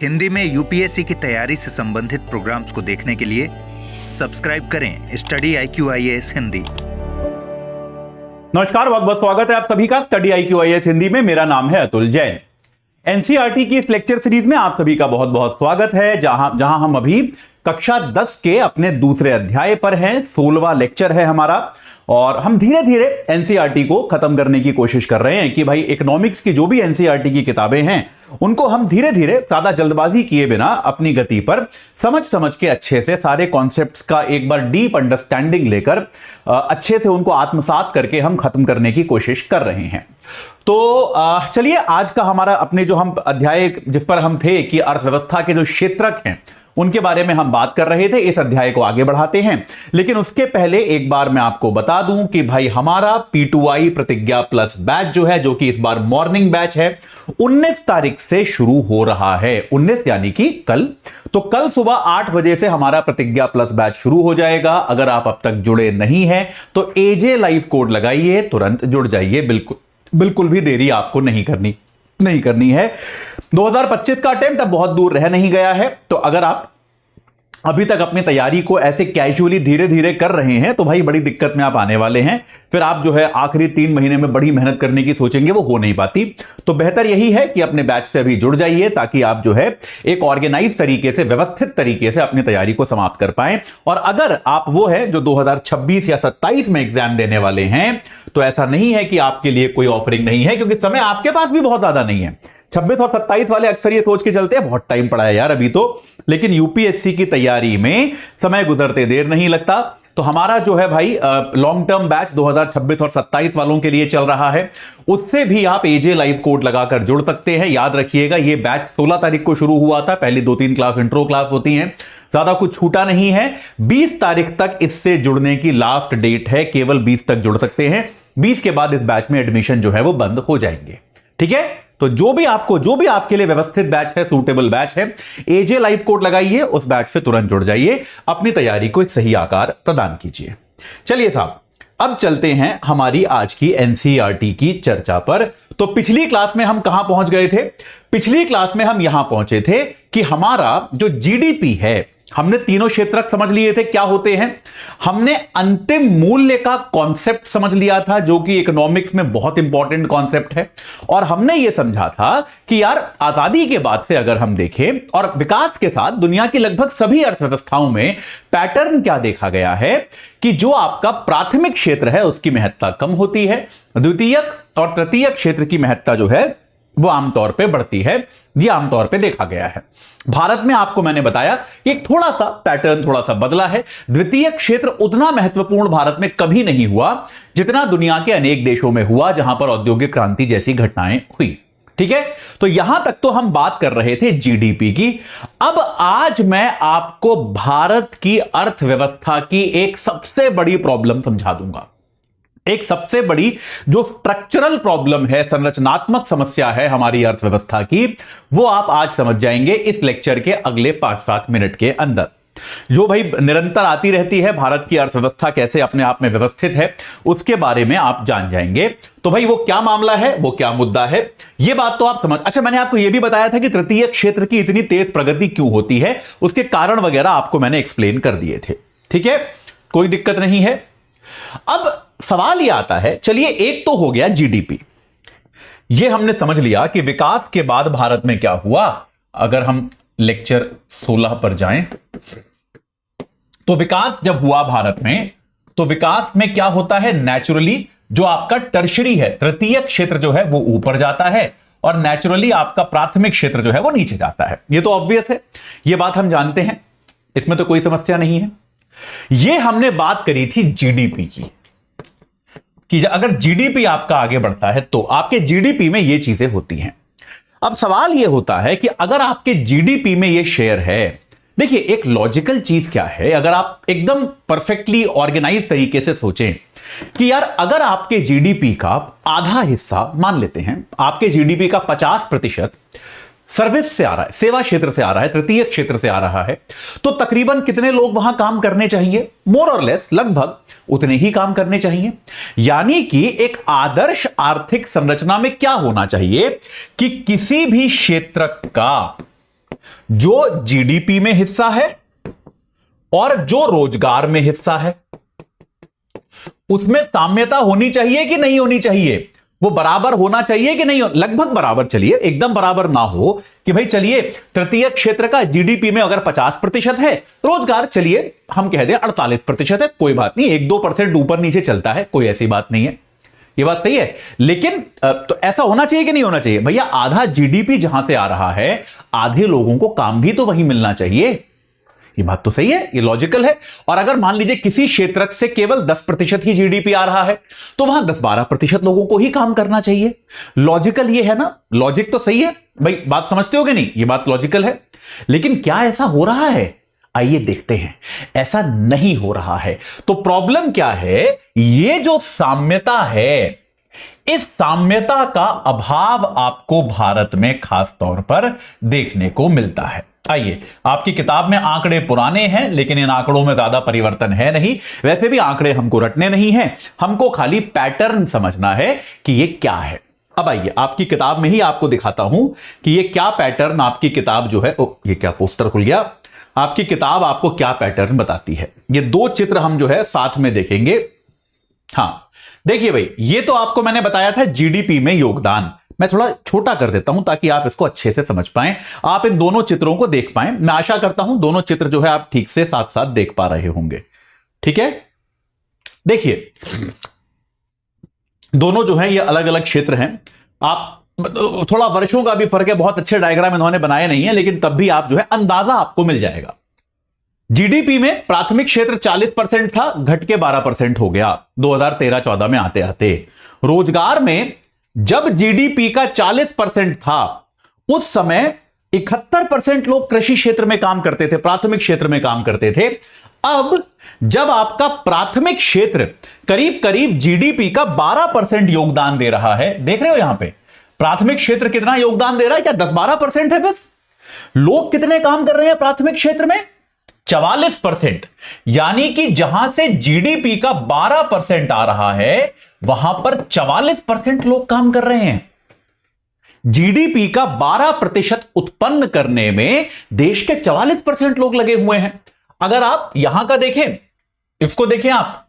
हिंदी में यूपीएससी की तैयारी से संबंधित प्रोग्राम्स को देखने के लिए सब्सक्राइब करें स्टडी IQ IAS हिंदी। नमस्कार, बहुत बहुत स्वागत है आप सभी का स्टडी IQ IAS हिंदी में। मेरा नाम है अतुल जैन। एनसीईआरटी की इस लेक्चर सीरीज में आप सभी का बहुत बहुत स्वागत है, जहां हम अभी कक्षा 10 के अपने दूसरे अध्याय पर हैं। 16वां लेक्चर है हमारा और हम धीरे धीरे एनसीईआरटी को खत्म करने की कोशिश कर रहे हैं कि भाई इकोनॉमिक्स की जो भी एनसीईआरटी की किताबें हैं उनको हम धीरे धीरे, ज्यादा जल्दबाजी किए बिना अपनी गति पर समझ के अच्छे से सारे कॉन्सेप्ट्स का एक बार डीप अंडरस्टैंडिंग लेकर अच्छे से उनको आत्मसात करके हम खत्म करने की कोशिश कर रहे हैं। तो चलिए, आज का हमारा अपने जो हम अध्याय जिस पर हम थे कि अर्थव्यवस्था के जो क्षेत्रक हैं उनके बारे में हम बात कर रहे थे, इस अध्याय को आगे बढ़ाते हैं। लेकिन उसके पहले एक बार मैं आपको बता दूं कि भाई हमारा P2I प्रतिज्ञा प्लस बैच जो है, जो कि इस बार मॉर्निंग बैच है, 19 तारीख से शुरू हो रहा है। 19 यानी कि कल। तो कल सुबह 8 बजे से हमारा प्रतिज्ञा प्लस बैच शुरू हो जाएगा। अगर आप अब तक जुड़े नहीं हैं तो AJ लाइव कोड लगाइए, तुरंत जुड़ जाइए। बिल्कुल भी देरी आपको नहीं करनी है। 2025 का अटेम्प्ट अब बहुत दूर रह नहीं गया है, तो अगर आप अभी तक अपनी तैयारी को ऐसे कैजुअली धीरे धीरे कर रहे हैं तो भाई बड़ी दिक्कत में आप आने वाले हैं। फिर आप जो है आखिरी 3 महीने में बड़ी मेहनत करने की सोचेंगे, वो हो नहीं पाती। तो बेहतर यही है कि अपने बैच से अभी जुड़ जाइए ताकि आप जो है एक ऑर्गेनाइज तरीके से, व्यवस्थित तरीके से अपनी तैयारी को समाप्त कर पाएं। और अगर आप वो है जो 2026 या 27 में एग्जाम देने वाले हैं, तो ऐसा नहीं है कि आपके लिए कोई ऑफरिंग नहीं है, क्योंकि समय आपके पास भी बहुत ज्यादा नहीं है। 26 और 27 वाले अक्सर ये सोच के चलते हैं बहुत टाइम पड़ा है यार अभी तो, लेकिन यूपीएससी की तैयारी में समय गुजरते देर नहीं लगता। तो हमारा जो है भाई लॉन्ग टर्म बैच 2026 और 27 वालों के लिए चल रहा है, उससे भी आप AJ लाइव कोड लगाकर जुड़ सकते हैं। याद रखिएगा, ये बैच 16 तारीख को शुरू हुआ था। पहली 2-3 क्लास इंट्रो क्लास होती हैं, ज्यादा कुछ छूटा नहीं है। 20 तारीख तक इससे जुड़ने की लास्ट डेट है, केवल 20 तक जुड़ सकते हैं। 20 के बाद इस बैच में एडमिशन जो है वो बंद हो जाएंगे। ठीक है, तो जो भी आपके लिए व्यवस्थित बैच है, सूटेबल बैच है, AJ लाइव कोड लगाइए, उस बैच से तुरंत जुड़ जाइए, अपनी तैयारी को एक सही आकार प्रदान कीजिए। चलिए साहब, अब चलते हैं हमारी आज की एनसीईआरटी की चर्चा पर। तो पिछली क्लास में हम कहां पहुंच गए थे? पिछली क्लास में हम यहां पहुंचे थे कि हमारा जो जीडीपी है, हमने तीनों क्षेत्रक समझ लिए थे क्या होते हैं। हमने अंतिम मूल्य का कॉन्सेप्ट समझ लिया था, जो कि इकोनॉमिक्स में बहुत इंपॉर्टेंट कॉन्सेप्ट है। और हमने यह समझा था कि यार आजादी के बाद से अगर हम देखें और विकास के साथ दुनिया की लगभग सभी अर्थव्यवस्थाओं में पैटर्न क्या देखा गया है कि जो आपका प्राथमिक क्षेत्र है उसकी महत्ता कम होती है, द्वितीयक और तृतीयक क्षेत्र की महत्ता जो है वो आमतौर पे बढ़ती है। ये आमतौर पे देखा गया है। भारत में आपको मैंने बताया एक थोड़ा सा पैटर्न थोड़ा सा बदला है। द्वितीय क्षेत्र उतना महत्वपूर्ण भारत में कभी नहीं हुआ जितना दुनिया के अनेक देशों में हुआ जहां पर औद्योगिक क्रांति जैसी घटनाएं हुई। ठीक है, तो यहां तक तो हम बात कर रहे थे जीडीपी की। अब आज मैं आपको भारत की अर्थव्यवस्था की एक सबसे बड़ी प्रॉब्लम समझा दूंगा। एक सबसे बड़ी जो स्ट्रक्चरल प्रॉब्लम है, संरचनात्मक समस्या है हमारी अर्थव्यवस्था की, वो आप आज समझ जाएंगे इस लेक्चर के अगले 5-7 मिनट के अंदर। जो भाई निरंतर आती रहती है, भारत की अर्थव्यवस्था कैसे अपने आप में व्यवस्थित है, उसके बारे में आप जान जाएंगे। तो भाई वो क्या मामला है, वो क्या मुद्दा है, ये बात तो आप समझ। अच्छा, मैंने आपको यह भी बताया था कि तृतीय क्षेत्र की इतनी तेज प्रगति क्यों होती है, उसके कारण वगैरह आपको मैंने एक्सप्लेन कर दिए थे। ठीक है, कोई दिक्कत नहीं है। अब सवाल यह आता है, चलिए एक तो हो गया जीडीपी, यह हमने समझ लिया कि विकास के बाद भारत में क्या हुआ। अगर हम लेक्चर 16 पर जाएं तो विकास जब हुआ भारत में, तो विकास में क्या होता है, नेचुरली जो आपका टर्शरी है, तृतीय क्षेत्र जो है वो ऊपर जाता है और नेचुरली आपका प्राथमिक क्षेत्र जो है वो नीचे जाता है। ये तो ऑब्वियस है, ये बात हम जानते हैं, इसमें तो कोई समस्या नहीं है। ये हमने बात करी थी जीडीपी की, कि अगर जीडीपी आपका आगे बढ़ता है तो आपके जीडीपी में ये चीजें होती हैं। अब सवाल ये होता है कि अगर आपके जीडीपी में ये शेयर है, देखिए एक लॉजिकल चीज क्या है, अगर आप एकदम परफेक्टली ऑर्गेनाइज तरीके से सोचें कि यार अगर आपके जीडीपी का आधा हिस्सा, मान लेते हैं आपके जीडीपी का 50% सर्विस से आ रहा है, सेवा क्षेत्र से आ रहा है, तृतीय क्षेत्र से आ रहा है, तो तकरीबन कितने लोग वहां काम करने चाहिए? मोर और लेस लगभग उतने ही काम करने चाहिए। यानी कि एक आदर्श आर्थिक संरचना में क्या होना चाहिए कि किसी भी क्षेत्र का जो जीडीपी में हिस्सा है और जो रोजगार में हिस्सा है, उसमें साम्यता होनी चाहिए कि नहीं होनी चाहिए? वो बराबर होना चाहिए कि नहीं? लगभग बराबर, चलिए एकदम बराबर ना हो कि भाई चलिए तृतीय क्षेत्र का जीडीपी में अगर 50% है, रोजगार चलिए हम कह दें 48% है, कोई बात नहीं, 1-2% ऊपर नीचे चलता है, कोई ऐसी बात नहीं है, ये बात सही है। लेकिन तो ऐसा होना चाहिए कि नहीं होना चाहिए? भैया आधा जीडीपी जहां से आ रहा है, आधे लोगों को काम भी तो वही मिलना चाहिए। ये बात तो सही है, ये लॉजिकल है। और अगर मान लीजिए किसी क्षेत्र से केवल 10% ही जीडीपी आ रहा है, तो वहां 10-12% लोगों को ही काम करना चाहिए। लॉजिकल ये है ना, लॉजिक तो सही है भाई, बात समझते हो कि नहीं? ये बात लॉजिकल है। लेकिन क्या ऐसा हो रहा है? आइए देखते हैं। ऐसा नहीं हो रहा है। तो प्रॉब्लम क्या है? ये जो साम्यता है, इस साम्यता का अभाव आपको भारत में खास तौर पर देखने को मिलता है। आइए, आपकी किताब में आंकड़े पुराने हैं, लेकिन इन आंकड़ों में ज्यादा परिवर्तन है नहीं। वैसे भी आंकड़े हमको रटने नहीं है, हमको खाली पैटर्न समझना है कि ये क्या है। अब आइए, आपकी किताब में ही आपको दिखाता हूं कि ये क्या पैटर्न आपकी किताब जो है, ये क्या पोस्टर खुल गया, आपकी किताब आपको क्या पैटर्न बताती है। ये दो चित्र हम जो है साथ में देखेंगे। हां, देखिए भाई, ये तो आपको मैंने बताया था जीडीपी में योगदान। मैं थोड़ा छोटा कर देता हूं ताकि आप इसको अच्छे से समझ पाएं, आप इन दोनों चित्रों को देख पाएं। मैं आशा करता हूं दोनों चित्र जो है आप ठीक से साथ साथ देख पा रहे होंगे। ठीक है, देखिए दोनों जो है ये अलग अलग क्षेत्र हैं। आप थोड़ा वर्षों का भी फर्क है, बहुत अच्छे डायग्राम इन्होंने बनाए नहीं है, लेकिन तब भी आप जो है अंदाजा आपको मिल जाएगा। जीडीपी में प्राथमिक क्षेत्र 40% था, घट के 12% हो गया 2013-14 में आते आते। रोजगार में जब जीडीपी का 40% था, उस समय 71% लोग कृषि क्षेत्र में काम करते थे, प्राथमिक क्षेत्र में काम करते थे। अब जब आपका प्राथमिक क्षेत्र करीब करीब जीडीपी का 12% योगदान दे रहा है, देख रहे हो यहां पे प्राथमिक क्षेत्र कितना योगदान दे रहा है? क्या 10-12% है बस? लोग कितने काम कर रहे हैं प्राथमिक क्षेत्र में? 44%। यानी कि जहां से जीडीपी का 12% आ रहा है, वहां पर 44% लोग काम कर रहे हैं। जीडीपी का 12% उत्पन्न करने में देश के 44% लोग लगे हुए हैं। अगर आप यहां का देखें, इसको देखें, आप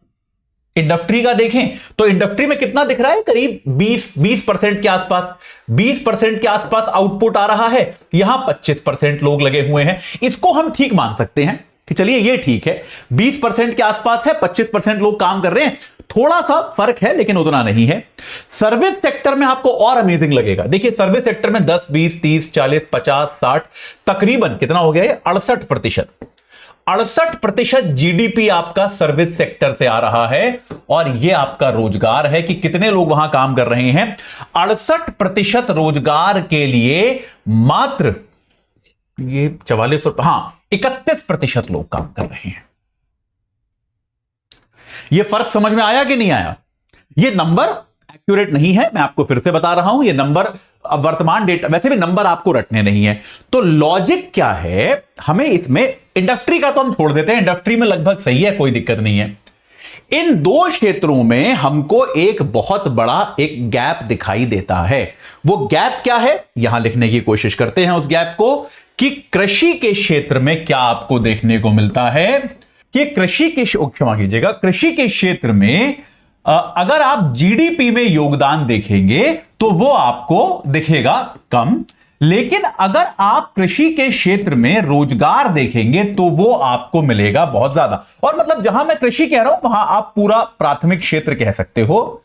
इंडस्ट्री का देखें, तो इंडस्ट्री में कितना दिख रहा है? करीब 20% के आसपास, 20% के आसपास आउटपुट आ रहा है। यहां 25% लोग लगे हुए हैं। इसको हम ठीक मान सकते हैं कि चलिए ये ठीक है, 20% के आसपास है, 25% लोग काम कर रहे हैं। थोड़ा सा फर्क है लेकिन उतना नहीं है। सर्विस सेक्टर में आपको और अमेजिंग लगेगा। देखिए सर्विस सेक्टर में 10, 20, 30, 40, 50, 60, तकरीबन कितना हो गया है? 68%। 68% जीडीपी आपका सर्विस सेक्टर से आ रहा है। और यह आपका रोजगार है कि कितने लोग वहां काम कर रहे हैं। 68% रोजगार के लिए मात्र ये 44, हां 31% लोग काम कर रहे हैं। यह फर्क समझ में आया कि नहीं आया? यह नंबर एक्यूरेट नहीं है, मैं आपको फिर से बता रहा हूं। यह नंबर वर्तमान डेटा, वैसे भी नंबर आपको रटने नहीं है। तो लॉजिक क्या है? हमें इसमें इंडस्ट्री का तो हम छोड़ देते हैं, इंडस्ट्री में लगभग सही है, कोई दिक्कत नहीं है। इन दो क्षेत्रों में हमको एक बहुत बड़ा एक गैप दिखाई देता है। वो गैप क्या है? यहां लिखने की कोशिश करते हैं उस गैप को, कि कृषि के क्षेत्र में क्या आपको देखने को मिलता है कि कृषि के, क्षमा कीजिएगा, कृषि के क्षेत्र में अगर आप जीडीपी में योगदान देखेंगे तो वो आपको दिखेगा कम, लेकिन अगर आप कृषि के क्षेत्र में रोजगार देखेंगे तो वो आपको मिलेगा बहुत ज्यादा। और मतलब जहां मैं कृषि कह रहा हूं वहां आप पूरा प्राथमिक क्षेत्र कह सकते हो।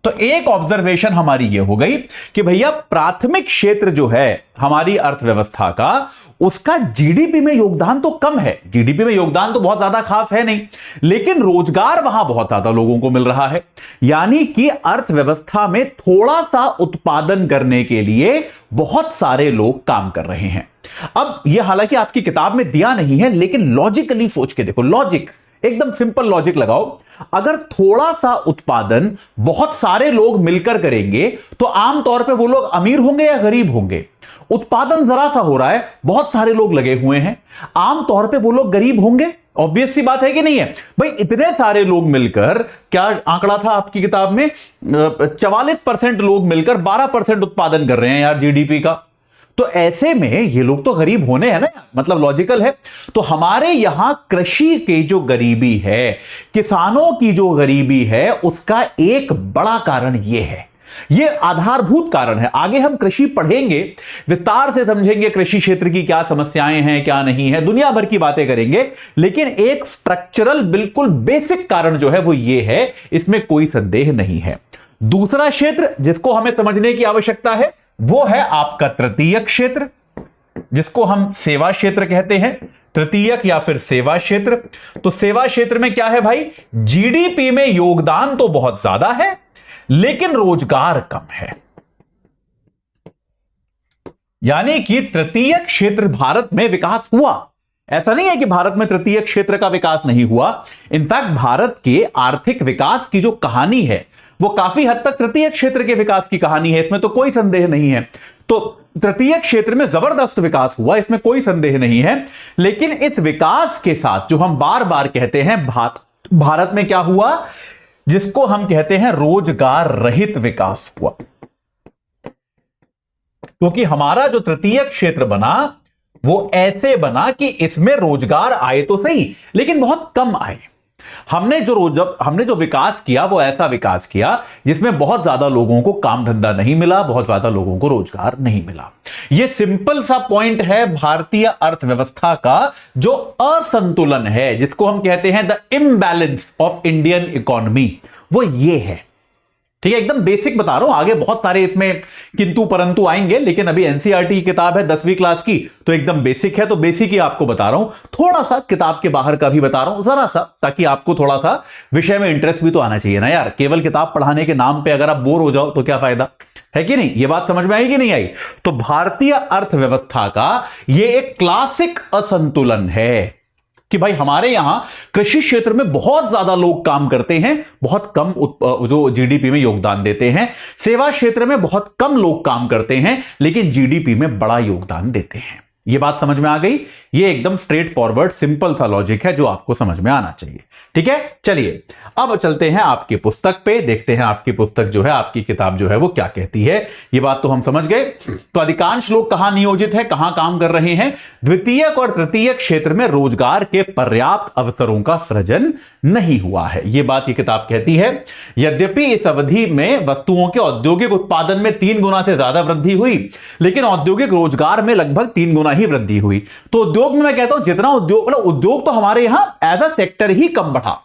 तो एक ऑब्जर्वेशन हमारी ये हो गई कि भैया प्राथमिक क्षेत्र जो है हमारी अर्थव्यवस्था का, उसका जीडीपी में योगदान तो कम है। जीडीपी में योगदान तो बहुत ज्यादा खास है नहीं, लेकिन रोजगार वहां बहुत ज्यादा लोगों को मिल रहा है। यानी कि अर्थव्यवस्था में थोड़ा सा उत्पादन करने के लिए बहुत सारे लोग काम कर रहे हैं। अब यह हालांकि आपकी किताब में दिया नहीं है, लेकिन लॉजिकली सोच के देखो, लॉजिक एकदम सिंपल लॉजिक लगाओ। अगर थोड़ा सा उत्पादन बहुत सारे लोग मिलकर करेंगे तो आमतौर पे वो लोग अमीर होंगे या गरीब होंगे? उत्पादन जरा सा हो रहा है, बहुत सारे लोग लगे हुए हैं, आमतौर पे वो लोग गरीब होंगे। ऑब्वियस सी बात है कि नहीं है भाई? इतने सारे लोग मिलकर, क्या आंकड़ा था आपकी किताब में? 44% लोग मिलकर 12% उत्पादन कर रहे हैं यार जीडीपी का। तो ऐसे में ये लोग तो गरीब होने हैं ना, मतलब लॉजिकल है। तो हमारे यहां कृषि के जो गरीबी है, किसानों की जो गरीबी है, उसका एक बड़ा कारण ये है, ये आधारभूत कारण है। आगे हम कृषि पढ़ेंगे, विस्तार से समझेंगे कृषि क्षेत्र की क्या समस्याएं हैं, क्या नहीं है, दुनिया भर की बातें करेंगे, लेकिन एक स्ट्रक्चरल बिल्कुल बेसिक कारण जो है वो ये है, इसमें कोई संदेह नहीं है। दूसरा क्षेत्र जिसको हमें समझने की आवश्यकता है वो है आपका तृतीयक क्षेत्र, जिसको हम सेवा क्षेत्र कहते हैं, तृतीयक या फिर सेवा क्षेत्र। तो सेवा क्षेत्र में क्या है भाई, जीडीपी में योगदान तो बहुत ज्यादा है लेकिन रोजगार कम है। यानी कि तृतीय क्षेत्र भारत में विकास हुआ, ऐसा नहीं है कि भारत में तृतीय क्षेत्र का विकास नहीं हुआ। इनफैक्ट भारत के आर्थिक विकास की जो कहानी है वो काफी हद तक तृतीय क्षेत्र के विकास की कहानी है, इसमें तो कोई संदेह नहीं है। तो तृतीय क्षेत्र में जबरदस्त विकास हुआ, इसमें कोई संदेह नहीं है। लेकिन इस विकास के साथ जो हम बार बार कहते हैं भारत में क्या हुआ, जिसको हम कहते हैं रोजगार रहित विकास हुआ। क्योंकि हमारा जो तृतीय क्षेत्र बना वो ऐसे बना कि इसमें रोजगार आए तो सही लेकिन बहुत कम आए। हमने जो विकास किया वो ऐसा विकास किया जिसमें बहुत ज्यादा लोगों को काम धंधा नहीं मिला, बहुत ज्यादा लोगों को रोजगार नहीं मिला। यह सिंपल सा पॉइंट है भारतीय अर्थव्यवस्था का जो असंतुलन है, जिसको हम कहते हैं the imbalance of Indian economy, वो ये है। ठीक है, एकदम बेसिक बता रहा हूं, आगे बहुत सारे इसमें किंतु परंतु आएंगे, लेकिन अभी एनसीईआरटी की किताब है 10वीं क्लास की, तो एकदम बेसिक है, तो बेसिक ही आपको बता रहा हूं। थोड़ा सा किताब के बाहर का भी बता रहा हूं, जरा सा, ताकि आपको थोड़ा सा विषय में इंटरेस्ट भी तो आना चाहिए ना यार। केवल किताब पढ़ाने के नाम पे अगर आप बोर हो जाओ तो क्या फायदा है कि नहीं। ये बात समझ में आई कि नहीं आई। तो भारतीय अर्थव्यवस्था का ये एक क्लासिक असंतुलन है कि भाई हमारे यहां कृषि क्षेत्र में बहुत ज्यादा लोग काम करते हैं, बहुत कम जो जीडीपी में योगदान देते हैं। सेवा क्षेत्र में बहुत कम लोग काम करते हैं लेकिन जीडीपी में बड़ा योगदान देते हैं। ये बात समझ में आ गई। ये एकदम स्ट्रेट फॉरवर्ड सिंपल सा लॉजिक है जो आपको समझ में आना चाहिए। ठीक है, चलिए अब चलते हैं आपकी पुस्तक पे, देखते हैं आपकी पुस्तक जो है, आपकी किताब जो है वो क्या कहती है। ये बात तो हम समझ गए। तो अधिकांश लोग कहां नियोजित है, कहां काम कर रहे हैं, द्वितीयक और तृतीयक क्षेत्र में रोजगार के पर्याप्त अवसरों का सृजन नहीं हुआ है। यह बात ये किताब कहती है। यद्यपि इस अवधि में वस्तुओं के औद्योगिक उत्पादन में 3 गुना से ज्यादा वृद्धि हुई, लेकिन औद्योगिक रोजगार में लगभग 3 गुना ही वृद्धि हुई। तो उद्योग में मैं कहता हूं जितना उद्योग तो हमारे यहां एज अ सेक्टर ही कम बढ़ा।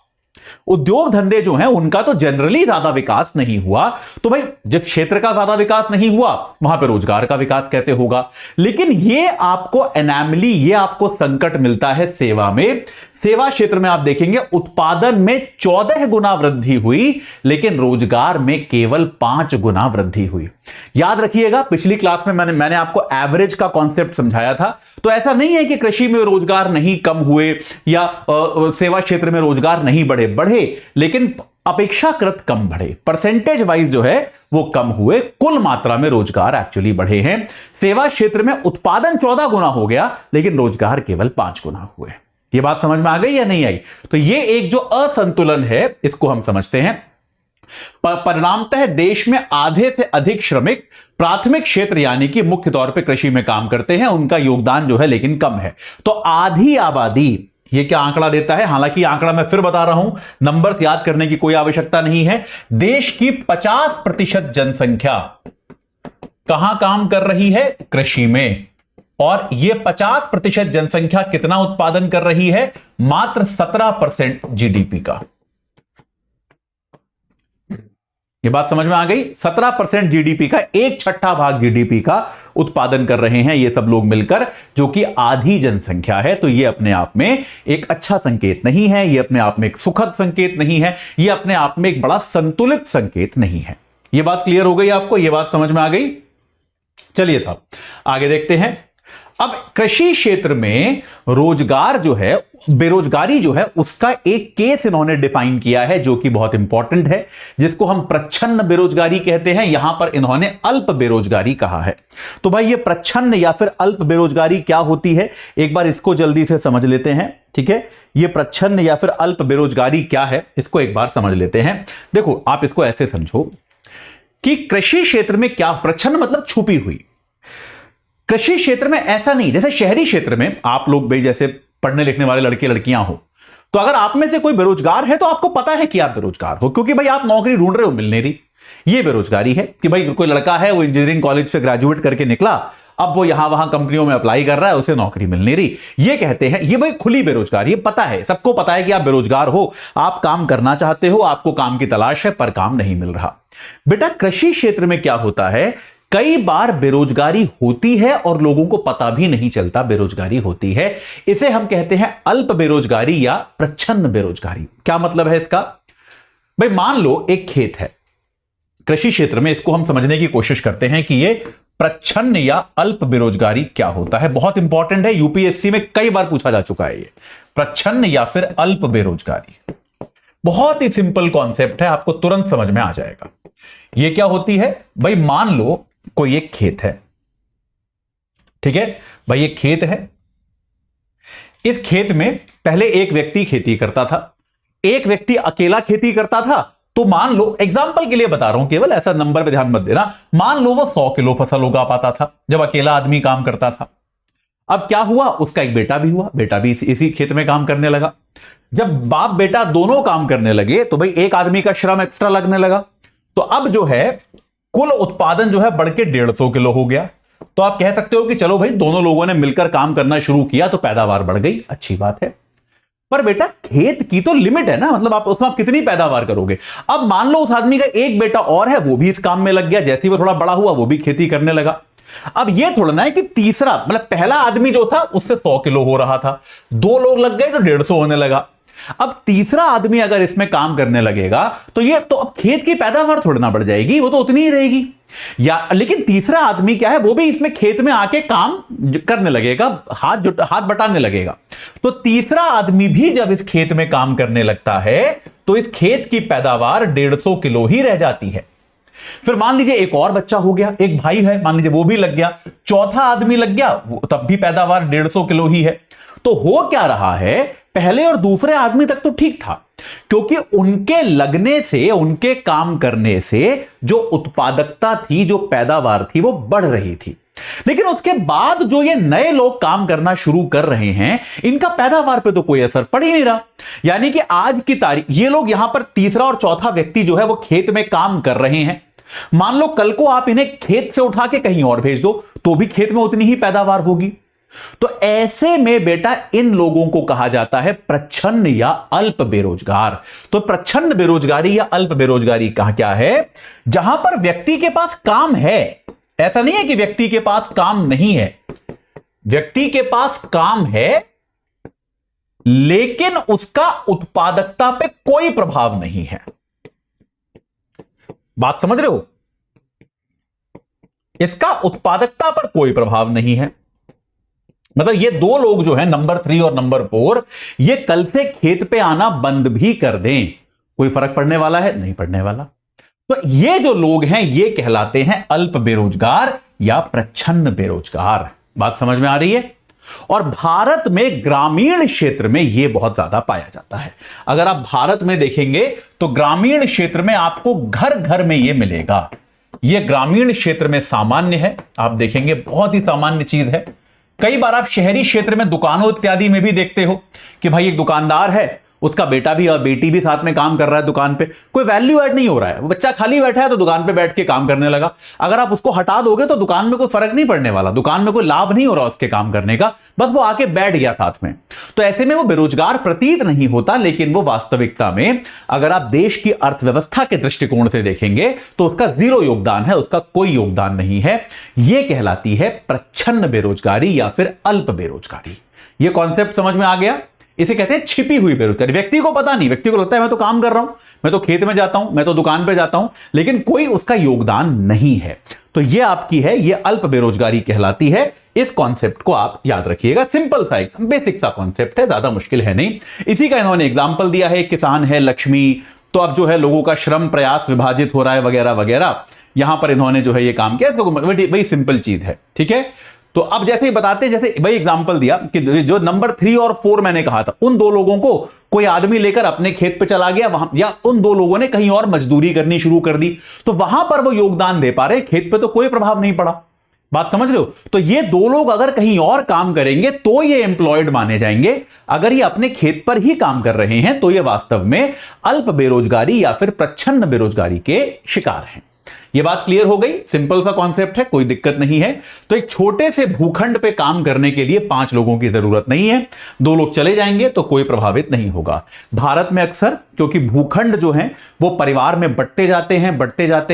उद्योग धंधे जो हैं उनका तो जनरली ज्यादा विकास नहीं हुआ। तो भाई जिस क्षेत्र का ज्यादा विकास नहीं हुआ वहां पे रोजगार का विकास कैसे होगा। लेकिन ये आपको एनोमली, ये आपको संकट मिलता है सेवा में। सेवा क्षेत्र में आप देखेंगे उत्पादन में 14 गुना वृद्धि हुई लेकिन रोजगार में केवल 5 गुना वृद्धि हुई। याद रखिएगा पिछली क्लास में मैंने आपको एवरेज का कॉन्सेप्ट समझाया था। तो ऐसा नहीं है कि कृषि में रोजगार नहीं कम हुए या सेवा क्षेत्र में रोजगार नहीं बढ़े, लेकिन अपेक्षाकृत कम बढ़े। परसेंटेज वाइज जो है वो कम हुए, कुल मात्रा में रोजगार एक्चुअली बढ़े हैं। सेवा क्षेत्र में उत्पादन 14 गुना हो गया लेकिन रोजगार केवल 5 गुना हुए। ये बात समझ में आ गई या नहीं आई। तो ये एक जो असंतुलन है इसको हम समझते हैं। परिणामतः देश में आधे से अधिक श्रमिक प्राथमिक क्षेत्र यानी कि मुख्य तौर पे कृषि में काम करते हैं, उनका योगदान जो है लेकिन कम है। तो आधी आबादी, ये क्या आंकड़ा देता है, हालांकि आंकड़ा मैं फिर बता रहा हूं, नंबर्स याद करने की कोई आवश्यकता नहीं है। देश की 50% जनसंख्या कहां काम कर रही है, कृषि में। और यह 50% जनसंख्या कितना उत्पादन कर रही है, मात्र 17% जीडीपी का। यह बात समझ में आ गई। 17% जीडीपी का, 1/6 भाग जीडीपी का उत्पादन कर रहे हैं ये सब लोग मिलकर, जो कि आधी जनसंख्या है। तो यह अपने आप में एक अच्छा संकेत नहीं है, यह अपने आप में एक सुखद संकेत नहीं है, यह अपने आप में एक बड़ा संतुलित संकेत नहीं है। यह बात क्लियर हो गई आपको, यह बात समझ में आ गई। चलिए साहब आगे देखते हैं। अब कृषि क्षेत्र में रोजगार जो है, बेरोजगारी जो है, उसका एक केस इन्होंने डिफाइन किया है जो कि बहुत इंपॉर्टेंट है, जिसको हम प्रच्छन्न बेरोजगारी कहते हैं। यहां पर इन्होंने अल्प बेरोजगारी कहा है। तो भाई ये प्रच्छन्न या फिर अल्प बेरोजगारी क्या होती है, एक बार इसको जल्दी से समझ लेते हैं। ठीक है, ये प्रच्छन्न या फिर अल्प बेरोजगारी क्या है इसको एक बार समझ लेते हैं। देखो आप इसको ऐसे समझो कि कृषि क्षेत्र में क्या, प्रच्छन्न मतलब छुपी हुई, कृषि क्षेत्र में ऐसा नहीं, जैसे शहरी क्षेत्र में आप लोग भाई जैसे पढ़ने लिखने वाले लड़के लड़कियां हो, तो अगर आप में से कोई बेरोजगार है तो आपको पता है कि आप बेरोजगार हो, क्योंकि भाई आप नौकरी ढूंढ रहे हो, मिल नहीं रही। ये बेरोजगारी है कि भाई कोई लड़का है, वो इंजीनियरिंग कॉलेज से ग्रेजुएट करके निकला, अब वो यहां वहां कंपनियों में अप्लाई कर रहा है, उसे नौकरी मिल नहीं रही। ये कहते हैं, ये भाई खुली बेरोजगारी, ये पता है, सबको पता है कि आप बेरोजगार हो, आप काम करना चाहते हो, आपको काम की तलाश है, पर काम नहीं मिल रहा। बेटा कृषि क्षेत्र में क्या होता है, कई बार बेरोजगारी होती है और लोगों को पता भी नहीं चलता बेरोजगारी होती है। इसे हम कहते हैं अल्प बेरोजगारी या प्रच्छन्न बेरोजगारी। क्या मतलब है इसका? भाई मान लो एक खेत है कृषि क्षेत्र में, इसको हम समझने की कोशिश करते हैं कि ये प्रच्छन्न या अल्प बेरोजगारी क्या होता है। बहुत इंपॉर्टेंट है, यूपीएससी में कई बार पूछा जा चुका है। ये प्रच्छन्न या फिर अल्प बेरोजगारी बहुत ही सिंपल कॉन्सेप्ट है, आपको तुरंत समझ में आ जाएगा। ये क्या होती है भाई, मान लो कोई एक खेत है, ठीक है भाई, एक खेत है। इस खेत में पहले एक व्यक्ति खेती करता था, एक व्यक्ति अकेला खेती करता था। तो मान लो, एग्जाम्पल के लिए बता रहा हूं, केवल ऐसा नंबर पे ध्यान मत देना, मान लो वो 100 किलो फसल उगा पाता था जब अकेला आदमी काम करता था। अब क्या हुआ, उसका एक बेटा भी हुआ, बेटा भी इसी खेत में काम करने लगा। जब बाप बेटा दोनों काम करने लगे तो भाई एक आदमी का श्रम एक्स्ट्रा लगने लगा, तो अब जो है कुल उत्पादन जो है बढ़ के 150 किलो हो गया। तो आप कह सकते हो कि चलो भाई दोनों लोगों ने मिलकर काम करना शुरू किया तो पैदावार बढ़ गई, अच्छी बात है। पर बेटा खेत की तो लिमिट है ना, मतलब आप उसमें कितनी पैदावार करोगे। अब मान लो उस आदमी का एक बेटा और है, वो भी इस काम में लग गया, जैसे ही वो थोड़ा बड़ा हुआ वो भी खेती करने लगा। अब ये थोड़ा ना है कि तीसरा, मतलब पहला आदमी जो था उससे 100 किलो हो रहा था, 2 लोग लग गए तो 150 होने लगा। अब तीसरा आदमी अगर इसमें काम करने लगेगा तो ये तो अब खेत की पैदावार थोड़ी ना बढ़ जाएगी, वो तो उतनी ही रहेगी। या लेकिन तीसरा आदमी क्या है, वो भी इसमें खेत में आके काम करने लगेगा, हाथ बटाने लगेगा। तो तीसरा आदमी भी जब इस खेत में काम करने लगता है तो इस खेत की पैदावार 150 किलो ही रह जाती है। फिर मान लीजिए एक और बच्चा हो गया, एक भाई है, मान लीजिए वो भी लग गया, चौथा आदमी लग गया, तब भी पैदावार 150 किलो ही है। तो हो क्या रहा है, पहले और दूसरे आदमी तक तो ठीक था, क्योंकि उनके लगने से, उनके काम करने से जो उत्पादकता थी, जो पैदावार थी, वो बढ़ रही थी। लेकिन उसके बाद जो ये नए लोग काम करना शुरू कर रहे हैं, इनका पैदावार पे तो कोई असर पड़ ही नहीं रहा। यानी कि आज की तारीख ये लोग यहां पर तीसरा और चौथा व्यक्ति जो है वो खेत में काम कर रहे हैं। मान लो कल को आप इन्हें खेत से उठा के कहीं और भेज दो तो भी खेत में उतनी ही पैदावार होगी। तो ऐसे में बेटा इन लोगों को कहा जाता है प्रच्छन्न या अल्प बेरोजगार। तो प्रच्छन्न बेरोजगारी या अल्प बेरोजगारी क्या है, जहां पर व्यक्ति के पास काम है, ऐसा नहीं है कि व्यक्ति के पास काम नहीं है, व्यक्ति के पास काम है लेकिन उसका उत्पादकता पे कोई प्रभाव नहीं है। बात समझ रहे हो, इसका उत्पादकता पर कोई प्रभाव नहीं है। मतलब ये 2 लोग जो है नंबर 3 और नंबर 4, ये कल से खेत पे आना बंद भी कर दें, कोई फर्क पड़ने वाला है? नहीं पड़ने वाला। तो ये जो लोग हैं ये कहलाते हैं अल्प बेरोजगार या प्रच्छन्न बेरोजगार। बात समझ में आ रही है? और भारत में ग्रामीण क्षेत्र में यह बहुत ज्यादा पाया जाता है। अगर आप भारत में देखेंगे तो ग्रामीण क्षेत्र में आपको घर घर में यह मिलेगा। यह ग्रामीण क्षेत्र में सामान्य है, आप देखेंगे बहुत ही सामान्य चीज है। कई बार आप शहरी क्षेत्र में दुकानों इत्यादि में भी देखते हो कि भाई एक दुकानदार है, उसका बेटा भी और बेटी भी साथ में काम कर रहा है दुकान पे, कोई वैल्यू ऐड नहीं हो रहा है, वो बच्चा खाली बैठा है तो दुकान पे बैठ के काम करने लगा। अगर आप उसको हटा दोगे तो दुकान में कोई फर्क नहीं पड़ने वाला, दुकान में कोई लाभ नहीं हो रहा उसके काम करने का, बस वो आके बैठ गया साथ में। तो ऐसे में वो बेरोजगार प्रतीत नहीं होता, लेकिन वो वास्तविकता में अगर आप देश की अर्थव्यवस्था के दृष्टिकोण से देखेंगे तो उसका 0 योगदान है, उसका कोई योगदान नहीं है। यह कहलाती है प्रच्छन्न बेरोजगारी या फिर अल्प बेरोजगारी। यह कॉन्सेप्ट समझ में आ गया? इसे कहते हैं छिपी हुई बेरोजगारी। व्यक्ति को पता नहीं, व्यक्ति को लगता है मैं तो काम कर रहा हूं, मैं तो खेत में जाता हूं, मैं तो दुकान पे जाता हूं, लेकिन कोई उसका योगदान नहीं है। तो ये आपकी है, ये अल्प बेरोजगारी कहलाती है। इस कॉन्सेप्ट को आप याद रखिएगा, सिंपल सा एकदम बेसिक सा कॉन्सेप्ट है, ज्यादा मुश्किल है नहीं। इसी का इन्होंने एग्जाम्पल दिया है, किसान है लक्ष्मी, तो अब जो है लोगों का श्रम प्रयास विभाजित हो रहा है वगैरह वगैरह, यहां पर इन्होंने जो है ये काम किया। इसको वही सिंपल चीज है, ठीक है। तो अब जैसे ही बताते हैं, जैसे भाई एग्जांपल दिया कि जो नंबर 3 और 4 मैंने कहा था, उन 2 लोगों को कोई आदमी लेकर अपने खेत पे चला गया वहां, या उन 2 लोगों ने कहीं और मजदूरी करनी शुरू कर दी, तो वहां पर वो योगदान दे पा रहे, खेत पे तो कोई प्रभाव नहीं पड़ा। बात समझ रहे हो? तो ये दो लोग अगर कहीं और काम करेंगे तो ये एम्प्लॉयड माने जाएंगे। अगर ये अपने खेत पर ही काम कर रहे हैं तो ये वास्तव में अल्प बेरोजगारी या फिर प्रच्छन्न बेरोजगारी के शिकार हैं। ये बात क्लियर हो गई? सिंपल सा कॉन्सेप्ट है, कोई दिक्कत नहीं है। तो एक छोटे से भूखंड पे काम करने के लिए 5 लोगों की जरूरत नहीं है, 2 लोग चले जाएंगे तो कोई प्रभावित नहीं होगा। भारत में अक्सर क्योंकि भूखंड जो है वो परिवार में बढ़ते जाते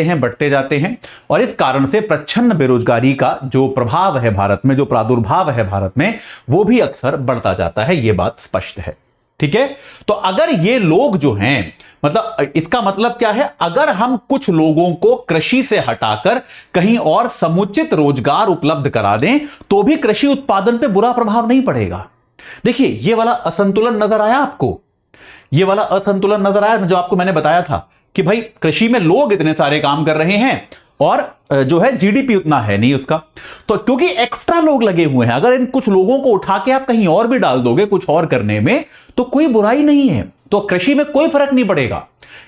हैं और इस कारण से प्रच्छन्न बेरोजगारी का जो प्रभाव है भारत में, जो प्रादुर्भाव है भारत में, वो भी अक्सर बढ़ता जाता है। ये बात स्पष्ट है, ठीक है? तो अगर ये लोग जो हैं, मतलब इसका मतलब क्या है, अगर हम कुछ लोगों को कृषि से हटाकर कहीं और समुचित रोजगार उपलब्ध करा दें तो भी कृषि उत्पादन पे बुरा प्रभाव नहीं पड़ेगा। देखिए, ये वाला असंतुलन नजर आया आपको? ये वाला असंतुलन नजर आया जो आपको मैंने बताया था कि भाई कृषि में लोग इतने सारे काम कर रहे हैं और जो है जीडीपी उतना है नहीं उसका, तो क्योंकि एक्स्ट्रा लोग लगे हुए हैं, अगर इन कुछ लोगों को उठा के आप कहीं और भी डाल दोगे कुछ और करने में तो कोई बुराई नहीं है, तो कृषि में कोई फर्क नहीं पड़ेगा।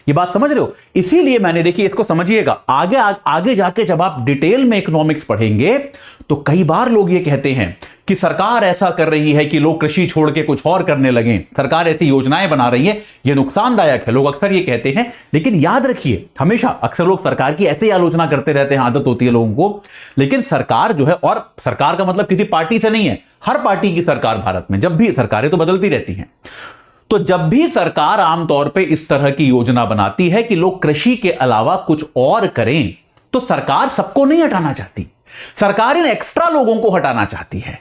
ये बात समझ रहे हो? इसीलिए मैंने, देखिए इसको समझिएगा, आगे जाके जब आप डिटेल में इकोनॉमिक्स पढ़ेंगे तो कई बार लोग ये कहते हैं कि सरकार ऐसा कर रही है कि लोग कृषि छोड़ के कुछ और करने लगे, सरकार ऐसी योजनाएं बना रही है, ये नुकसानदायक है, लोग अक्सर ये कहते हैं। लेकिन याद रखिए, हमेशा अक्सर लोग सरकार की ऐसे ही आलोचना करते रहते हैं, आदत होती है लोगों को, लेकिन सरकार जो है, और सरकार का मतलब किसी पार्टी से नहीं है, हर पार्टी की सरकार भारत में, जब भी सरकारें तो बदलती रहती हैं, तो जब भी सरकार आमतौर पे इस तरह की योजना बनाती है कि लोग कृषि के अलावा कुछ और करें, तो सरकार सबको नहीं हटाना चाहती, सरकार इन एक्स्ट्रा लोगों को हटाना चाहती है।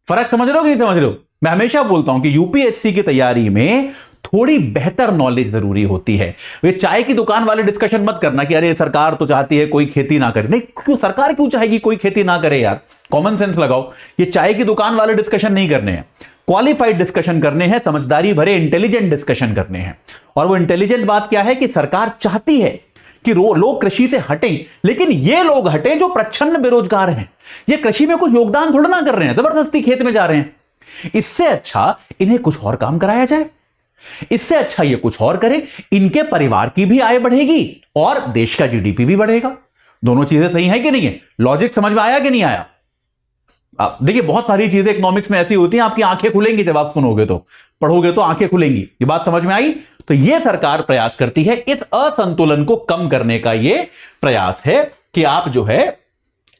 फर्क समझ रहे हो कि नहीं समझ रहे हो? मैं हमेशा बोलता हूं कि यूपीएससी की तैयारी में थोड़ी बेहतर नॉलेज जरूरी होती है। वे चाय की दुकान वाले डिस्कशन मत करना कि अरे सरकार तो चाहती है कोई खेती ना करे। नहीं, क्यों सरकार क्यों चाहेगी कोई खेती ना करे यार? कॉमन सेंस लगाओ। ये चाय की दुकान वाले डिस्कशन नहीं करने हैं, क्वालिफाइड डिस्कशन करने हैं, समझदारी भरे इंटेलिजेंट डिस्कशन करने हैं। और वो इंटेलिजेंट बात क्या है कि सरकार चाहती है कि लोग कृषि से हटें, लेकिन ये लोग हटें जो प्रच्छन्न बेरोजगार हैं। ये कृषि में कुछ योगदान थोड़ा ना कर रहे हैं, जबरदस्ती खेत में जा रहे हैं। इससे अच्छा इन्हें कुछ और काम कराया जाए, इससे अच्छा ये कुछ और करें, इनके परिवार की भी आय बढ़ेगी और देश का जीडीपी भी बढ़ेगा। दोनों चीजें सही है कि नहीं है? लॉजिक समझ में आया कि नहीं आया? आप देखिए, बहुत सारी चीजें इकोनॉमिक्स में ऐसी होती हैं, आपकी आंखें खुलेंगी जब आप सुनोगे, तो पढ़ोगे तो आंखें खुलेंगी। ये बात समझ में आई? तो ये सरकार प्रयास करती है, इस असंतुलन को कम करने का ये प्रयास है कि आप जो है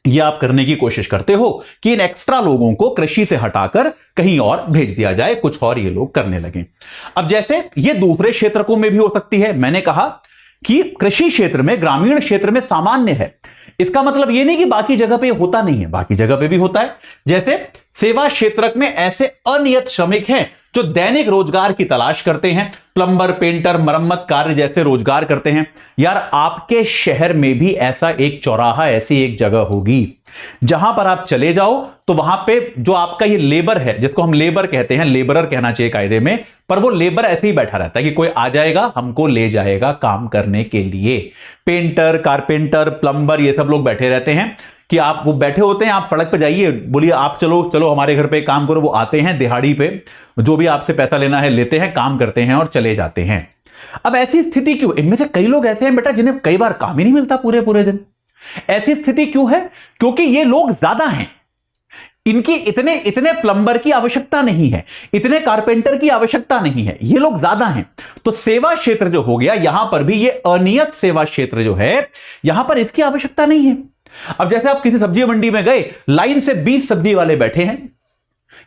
ये आप करने की कोशिश करते हो कि इन एक्स्ट्रा लोगों को कृषि से हटाकर कहीं और भेज दिया जाए, कुछ और ये लोग करने लगे। अब जैसे ये दूसरे क्षेत्रों में भी हो सकती है। मैंने कहा कि कृषि क्षेत्र में, ग्रामीण क्षेत्र में सामान्य है, इसका मतलब यह नहीं कि बाकी जगह पे होता नहीं है, बाकी जगह पे भी होता है। जैसे सेवा क्षेत्र में ऐसे अनियत श्रमिक हैं जो दैनिक रोजगार की तलाश करते हैं, प्लम्बर, पेंटर, मरम्मत कार्य जैसे रोजगार करते हैं। यार, आपके शहर में भी ऐसा एक चौराहा, ऐसी एक जगह होगी जहां पर आप चले जाओ तो वहां पे जो आपका ये लेबर है, जिसको हम लेबर कहते हैं, लेबरर कहना चाहिए कायदे में, पर वो लेबर ऐसे ही बैठा रहता है कि कोई आ जाएगा, हमको ले जाएगा काम करने के लिए। पेंटर, कारपेंटर, प्लम्बर, ये सब लोग बैठे रहते हैं कि आप, वो बैठे होते हैं, आप सड़क पे जाइए, बोलिए आप चलो चलो हमारे घर पे काम करो, वो आते हैं दिहाड़ी पे, जो भी आपसे पैसा लेना है लेते हैं, काम करते हैं और चले जाते हैं। अब ऐसी स्थिति क्यों? इनमें से कई लोग ऐसे हैं बेटा जिन्हें कई बार काम ही नहीं मिलता पूरे पूरे दिन। ऐसी स्थिति क्यों है? क्योंकि ये लोग ज्यादा हैं, इनकी इतने प्लम्बर की आवश्यकता नहीं है, इतने कारपेंटर की आवश्यकता नहीं है, ये लोग ज्यादा हैं। तो सेवा क्षेत्र जो हो गया, यहां पर भी ये अनियत सेवा क्षेत्र जो है, यहां पर इसकी आवश्यकता नहीं है। अब जैसे आप किसी सब्जी मंडी में गए, लाइन से 20 सब्जी वाले बैठे हैं,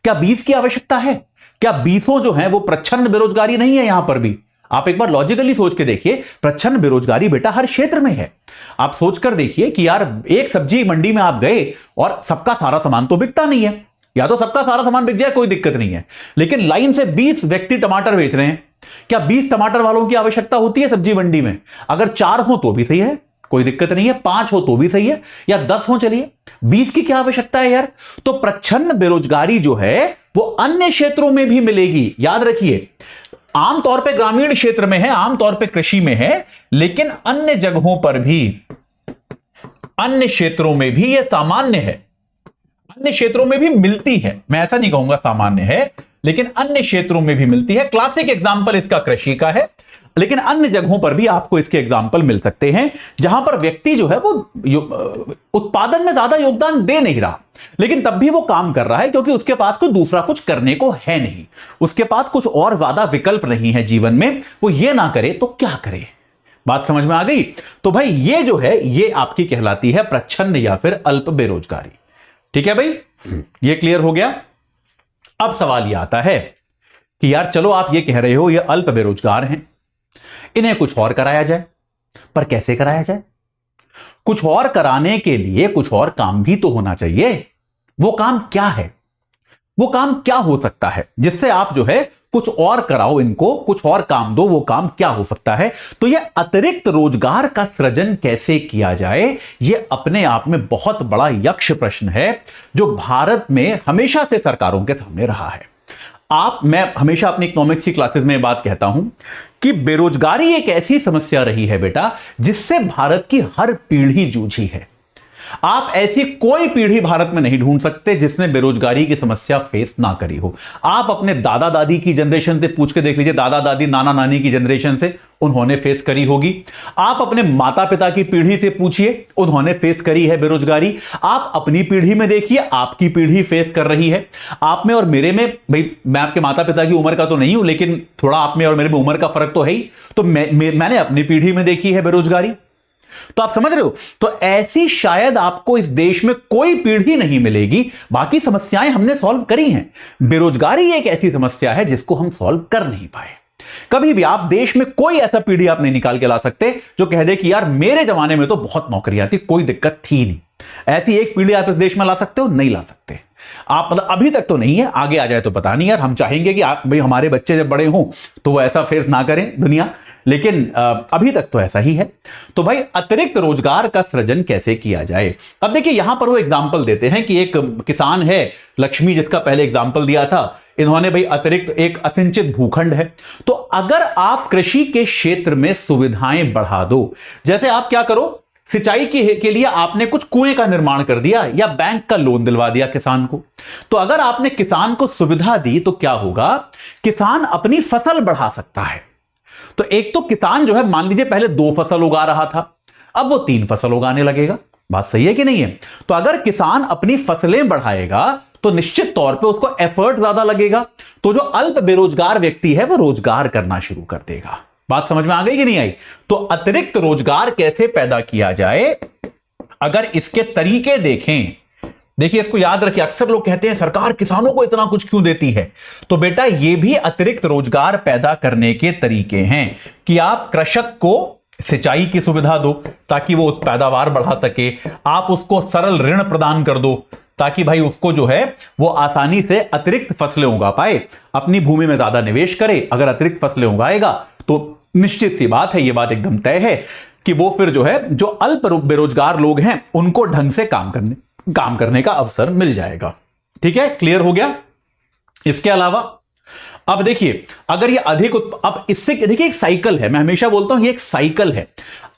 क्या 20 की आवश्यकता है? क्या 20 जो है वो प्रच्छन्न बेरोजगारी नहीं है? यहां पर भी आप एक बार लॉजिकली सोच के देखिए, प्रच्छन्न बेरोजगारी बेटा हर क्षेत्र में है। आप सोचकर देखिए कि यार एक सब्जी मंडी में आप गए और सबका सारा सामान तो बिकता नहीं है, या तो सबका सारा सामान बिक जाए कोई दिक्कत नहीं है, लेकिन लाइन से 20 व्यक्ति टमाटर बेच रहे हैं। क्या 20 टमाटर वालों की आवश्यकता होती है सब्जी मंडी में? अगर 4 हो तो भी सही है, कोई दिक्कत नहीं है, 5 हो तो भी सही है, या 10 हो, चलिए, 20 की क्या आवश्यकता है यार? तो प्रच्छन्न बेरोजगारी जो है वो अन्य क्षेत्रों में भी मिलेगी। याद रखिए, आमतौर पे ग्रामीण क्षेत्र में है, आमतौर पे कृषि में है, लेकिन अन्य जगहों पर भी, अन्य क्षेत्रों में भी यह सामान्य है, अन्य क्षेत्रों में भी मिलती है। मैं ऐसा नहीं कहूंगा सामान्य है, लेकिन अन्य क्षेत्रों में भी मिलती है। क्लासिक एग्जांपल इसका कृषि का है। लेकिन अन्य जगहों पर भी आपको इसके एग्जाम्पल मिल सकते हैं जहां पर व्यक्ति जो है वो उत्पादन में ज्यादा योगदान दे नहीं रहा, लेकिन तब भी वो काम कर रहा है क्योंकि उसके पास कोई दूसरा कुछ करने को है नहीं, उसके पास कुछ और ज्यादा विकल्प नहीं है जीवन में, वो ये ना करे तो क्या करे। बात समझ में आ गई? तो भाई ये जो है ये आपकी कहलाती है प्रच्छन्न या फिर अल्प बेरोजगारी। ठीक है भाई, ये क्लियर हो गया। अब सवाल यह आता है कि यार चलो आप ये कह रहे हो ये अल्प बेरोजगार हैं, इन्हें कुछ और कराया जाए, पर कैसे कराया जाए? कुछ और कराने के लिए कुछ और काम भी तो होना चाहिए। वो काम क्या है? वो काम क्या हो सकता है जिससे आप जो है कुछ और कराओ, इनको कुछ और काम दो? वो काम क्या हो सकता है? तो यह अतिरिक्त रोजगार का सृजन कैसे किया जाए, यह अपने आप में बहुत बड़ा यक्ष प्रश्न है जो भारत में हमेशा से सरकारों के सामने रहा है। मैं हमेशा अपनी इकोनॉमिक्स की क्लासेस में बात कहता हूं कि बेरोजगारी एक ऐसी समस्या रही है बेटा जिससे भारत की हर पीढ़ी जूझी है। आप ऐसी कोई पीढ़ी भारत में नहीं ढूंढ सकते जिसने बेरोजगारी की समस्या फेस ना करी हो। आप अपने दादा दादी की जनरेशन से पूछ के देख लीजिए, दादा दादी नाना नानी की जनरेशन से, उन्होंने फेस करी होगी। आप अपने माता पिता की पीढ़ी से पूछिए, उन्होंने फेस करी है बेरोजगारी। आप अपनी पीढ़ी में देखिए, आपकी पीढ़ी फेस कर रही है। आप में और मेरे में, भाई मैं आपके माता पिता की उम्र का तो नहीं हूं, लेकिन थोड़ा आप में और मेरे में उम्र का फर्क तो है ही, तो मैंने अपनी पीढ़ी में देखी है बेरोजगारी। तो आप समझ रहे हो? तो ऐसी शायद आपको इस देश में कोई पीढ़ी नहीं मिलेगी, बाकी समस्याएं हमने सॉल्व करी हैं। बेरोजगारी एक ऐसी समस्या है जिसको हम सॉल्व कर नहीं पाए। कभी भी आप देश में कोई ऐसा पीढ़ी आप नहीं निकाल के ला सकते जो कह दे कि यार मेरे जमाने में तो बहुत नौकरियां थी, कोई दिक्कत थी नहीं। ऐसी एक पीढ़ी आप इस देश में ला सकते हो? नहीं ला सकते आप, मतलब अभी तक तो नहीं है, आगे आ जाए तो पता नहीं। यार हम चाहेंगे कि भाई हमारे बच्चे जब बड़े हों तो वो ऐसा फेस ना करें दुनिया, लेकिन अभी तक तो ऐसा ही है। तो भाई अतिरिक्त रोजगार का सृजन कैसे किया जाए? अब देखिए यहां पर वो एग्जाम्पल देते हैं कि एक किसान है लक्ष्मी, जिसका पहले एग्जाम्पल दिया था, इन्होंने भाई अतिरिक्त एक असिंचित भूखंड है। तो अगर आप कृषि के क्षेत्र में सुविधाएं बढ़ा दो, जैसे आप क्या करो, सिंचाई के लिए आपने कुछ कुएं का निर्माण कर दिया या बैंक का लोन दिलवा दिया किसान को, तो अगर आपने किसान को सुविधा दी तो क्या होगा, किसान अपनी फसल बढ़ा सकता है। तो एक तो किसान जो है मान लीजिए पहले 2 फसल उगा रहा था, अब वो 3 फसल उगाने लगेगा। बात सही है कि नहीं है? तो अगर किसान अपनी फसलें बढ़ाएगा तो निश्चित तौर पे उसको एफर्ट ज्यादा लगेगा, तो जो अल्प बेरोजगार व्यक्ति है वो रोजगार करना शुरू कर देगा। बात समझ में आ गई कि नहीं आई? तो अतिरिक्त रोजगार कैसे पैदा किया जाए, अगर इसके तरीके देखें, देखिए इसको याद रखिए। अक्सर लोग कहते हैं सरकार किसानों को इतना कुछ क्यों देती है, तो बेटा ये भी अतिरिक्त रोजगार पैदा करने के तरीके हैं कि आप कृषक को सिंचाई की सुविधा दो ताकि वो पैदावार बढ़ा सके, आप उसको सरल ऋण प्रदान कर दो ताकि भाई उसको जो है वो आसानी से अतिरिक्त फसलें उगा पाए, अपनी भूमि में ज्यादा निवेश करे। अगर अतिरिक्त फसलें उगाएगा तो निश्चित सी बात है, ये बात एकदम तय है कि वो फिर जो है जो अल्प बेरोजगार लोग हैं उनको ढंग से काम करने का अवसर मिल जाएगा। ठीक है, क्लियर हो गया? इसके अलावा अब देखिए अगर ये अधिक अब इससे देखिए एक साइकिल है, मैं हमेशा बोलता हूं ये एक साइकिल है।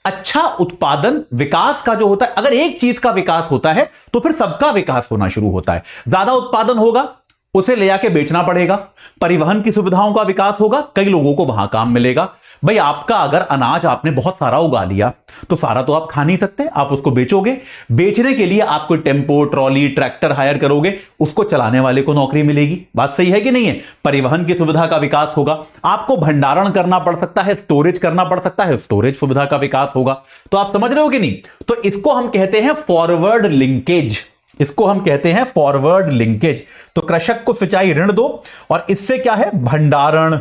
अच्छा उत्पादन विकास का जो होता है, अगर एक चीज का विकास होता है तो फिर सबका विकास होना शुरू होता है। ज्यादा उत्पादन होगा, उसे ले जाके बेचना पड़ेगा, परिवहन की सुविधाओं का विकास होगा, कई लोगों को वहां काम मिलेगा। भाई आपका अगर अनाज आपने बहुत सारा उगा लिया तो सारा तो आप खा नहीं सकते, आप उसको बेचोगे, बेचने के लिए आप कोई टेम्पो ट्रॉली ट्रैक्टर हायर करोगे, उसको चलाने वाले को नौकरी मिलेगी। बात सही है कि नहीं है? परिवहन की सुविधा का विकास होगा, आपको भंडारण करना पड़ सकता है, स्टोरेज करना पड़ सकता है, स्टोरेज सुविधा का विकास होगा। तो आप समझ रहे हो कि नहीं? तो इसको हम कहते हैं फॉरवर्ड लिंकेज, इसको हम कहते हैं फॉरवर्ड लिंकेज। तो कृषक को सिंचाई ऋण दो और इससे क्या है, भंडारण,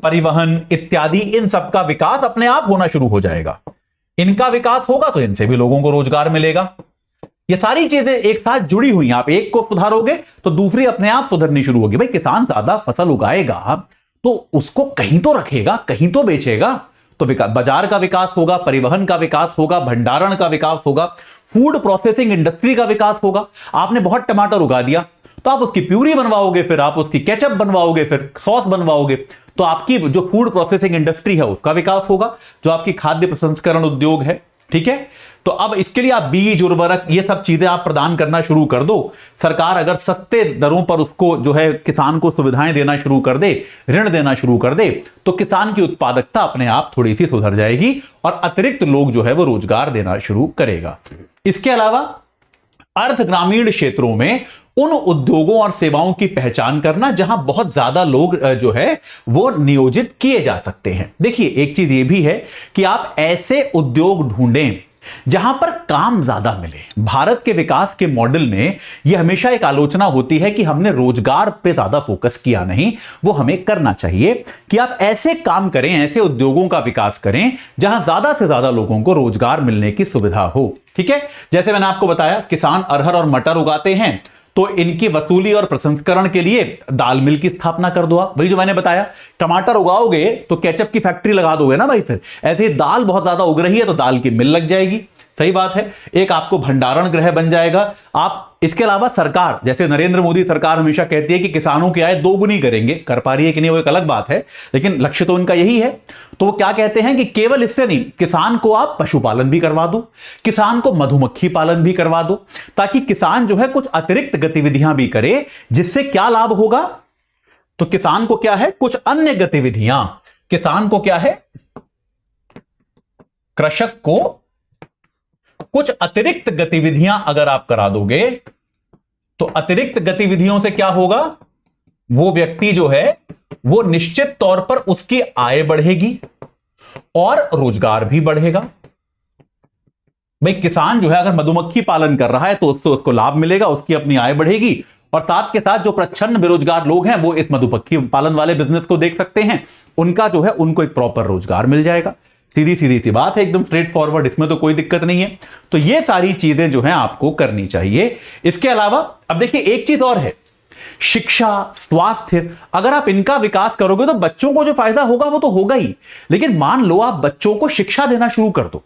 परिवहन इत्यादि इन सब का विकास अपने आप होना शुरू हो जाएगा। इनका विकास होगा तो इनसे भी लोगों को रोजगार मिलेगा। ये सारी चीजें एक साथ जुड़ी हुई हैं। आप एक को सुधारोगे तो दूसरी अपने आप सुधरनी शुरू होगी। भाई किसान ज्यादा फसल उगाएगा तो उसको कहीं तो रखेगा, कहीं तो बेचेगा, तो बाजार का विकास होगा, परिवहन का विकास होगा, भंडारण का विकास होगा, फूड प्रोसेसिंग इंडस्ट्री का विकास होगा। आपने बहुत टमाटर उगा दिया तो आप उसकी प्यूरी बनवाओगे, फिर आप उसकी केचप बनवाओगे, फिर सॉस बनवाओगे, तो आपकी जो फूड प्रोसेसिंग इंडस्ट्री है उसका विकास होगा। जो आपकी खाद्य प्रसंस्करण उद्योग है, ठीक है, तो अब इसके लिए आप बीज, उर्वरक, ये सब चीजें आप प्रदान करना शुरू कर दो। सरकार अगर सस्ते दरों पर उसको जो है किसान को सुविधाएं देना शुरू कर दे, ऋण देना शुरू कर दे, तो किसान की उत्पादकता अपने आप थोड़ी सी सुधर जाएगी और अतिरिक्त लोग जो है वो रोजगार देना शुरू करेगा। इसके अलावा अर्ध ग्रामीण क्षेत्रों में उन उद्योगों और सेवाओं की पहचान करना जहां बहुत ज्यादा लोग जो है वो नियोजित किए जा सकते हैं। देखिए, एक चीज ये भी है कि आप ऐसे उद्योग ढूंढें जहां पर काम ज्यादा मिले। भारत के विकास के मॉडल में यह हमेशा एक आलोचना होती है कि हमने रोजगार पे ज्यादा फोकस किया नहीं। वो हमें करना चाहिए कि आप ऐसे काम करें, ऐसे उद्योगों का विकास करें जहां ज्यादा से ज्यादा लोगों को रोजगार मिलने की सुविधा हो। ठीक है, जैसे मैंने आपको बताया, किसान अरहर और मटर उगाते हैं, तो इनकी वसूली और प्रसंस्करण के लिए दाल मिल की स्थापना कर दो। आप वही जो मैंने बताया, टमाटर उगाओगे तो केचप की फैक्ट्री लगा दोगे ना भाई। फिर ऐसे ही दाल बहुत ज्यादा उग रही है तो दाल की मिल लग जाएगी। सही बात है, एक आपको भंडारण गृह बन जाएगा। आप इसके अलावा सरकार, जैसे नरेंद्र मोदी सरकार हमेशा कहती है कि किसानों की आय दोगुनी करेंगे, कर पा रही है कि नहीं वो एक अलग बात है, लेकिन लक्ष्य तो उनका यही है। तो वो क्या कहते हैं कि केवल इससे नहीं, किसान को आप पशुपालन भी करवा दो, किसान को मधुमक्खी पालन भी करवा दो, ताकि किसान जो है कुछ अतिरिक्त गतिविधियां भी करे। जिससे क्या लाभ होगा? तो किसान को क्या है, कुछ अन्य गतिविधियां, किसान को क्या है, कृषक को कुछ अतिरिक्त गतिविधियां अगर आप करा दोगे तो अतिरिक्त गतिविधियों से क्या होगा, वो व्यक्ति जो है वो निश्चित तौर पर उसकी आय बढ़ेगी और रोजगार भी बढ़ेगा। भाई किसान जो है अगर मधुमक्खी पालन कर रहा है तो उससे उसको लाभ मिलेगा, उसकी अपनी आय बढ़ेगी, और साथ के साथ जो प्रच्छन्न बेरोजगार लोग हैं वो इस मधुमक्खी पालन वाले बिजनेस को देख सकते हैं, उनका जो है उनको एक प्रॉपर रोजगार मिल जाएगा। सीधी सीधी सी बात है, एकदम स्ट्रेट फॉरवर्ड, इसमें तो कोई दिक्कत नहीं है। तो ये सारी चीजें जो हैं आपको करनी चाहिए। इसके अलावा अब देखिए एक चीज और है, शिक्षा, स्वास्थ्य, अगर आप इनका विकास करोगे तो बच्चों को जो फायदा होगा वो तो होगा ही, लेकिन मान लो आप बच्चों को शिक्षा देना शुरू कर दो,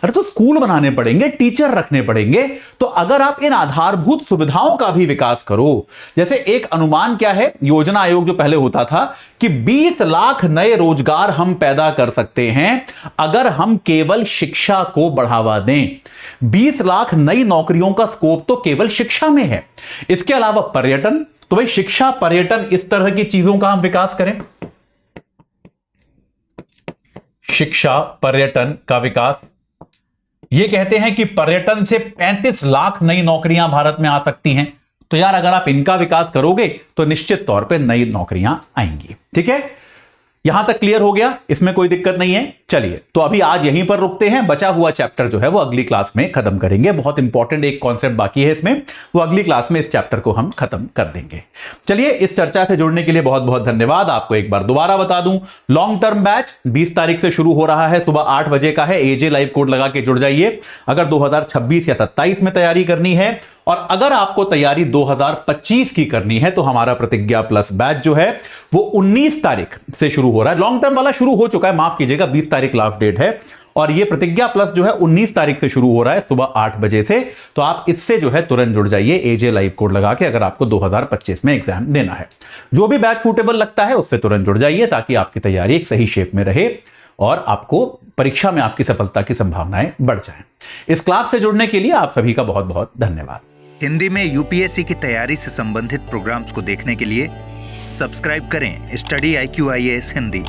अरे तो स्कूल बनाने पड़ेंगे, टीचर रखने पड़ेंगे। तो अगर आप इन आधारभूत सुविधाओं का भी विकास करो, जैसे एक अनुमान क्या है, योजना आयोग जो पहले होता था कि 20 लाख नए रोजगार हम पैदा कर सकते हैं अगर हम केवल शिक्षा को बढ़ावा दें। 20 लाख नई नौकरियों का स्कोप तो केवल शिक्षा में है। इसके अलावा पर्यटन, तो भाई शिक्षा, पर्यटन, इस तरह की चीजों का हम विकास करें। शिक्षा, पर्यटन का विकास, ये कहते हैं कि पर्यटन से 35 लाख नई नौकरियां भारत में आ सकती हैं। तो यार अगर आप इनका विकास करोगे तो निश्चित तौर पे नई नौकरियां आएंगी। ठीक है, यहां तक क्लियर हो गया, इसमें कोई दिक्कत नहीं है। चलिए तो अभी आज यहीं पर रुकते हैं, बचा हुआ चैप्टर जो है वो अगली क्लास में खत्म करेंगे। बहुत इंपॉर्टेंट एक कॉन्सेप्ट बाकी है इसमें, वो अगली क्लास में इस चैप्टर को हम खत्म कर देंगे। चलिए, इस चर्चा से जुड़ने के लिए बहुत बहुत धन्यवाद। आपको एक बार दोबारा बता दूं, लॉन्ग टर्म बैच 20 तारीख से शुरू हो रहा है, सुबह 8 बजे का है। एजे लाइव कोड लगा के जुड़ जाइए अगर 2026 या 27 में तैयारी करनी है, और अगर आपको तैयारी 2025 की करनी है तो हमारा प्रतिज्ञा प्लस बैच जो है वो 19 तारीख से शुरू हो रहा है। लॉन्ग टर्म वाला शुरू हो चुका है, माफ कीजिएगा, 20 तारीख लास्ट डेट है, और ये प्रतिज्ञा प्लस जो है 19 तारीख से शुरू हो रहा है सुबह 8 बजे से। तो आप इससे जो है तुरंत जुड़ जाइए एजे लाइव कोड लगा के, अगर आपको 2025 में एग्जाम देना है। जो भी बैच सूटेबल लगता है उससे तुरंत जुड़ जाइए ताकि आपकी तैयारी एक सही शेप में रहे और आपको परीक्षा में आपकी सफलता की संभावनाएं बढ़ जाएं। इस क्लास से जुड़ने के लिए आप सभी का बहुत बहुत धन्यवाद। हिंदी में यूपीएससी की तैयारी से संबंधित प्रोग्राम्स को देखने के लिए सब्सक्राइब करें स्टडी IQ IAS हिंदी।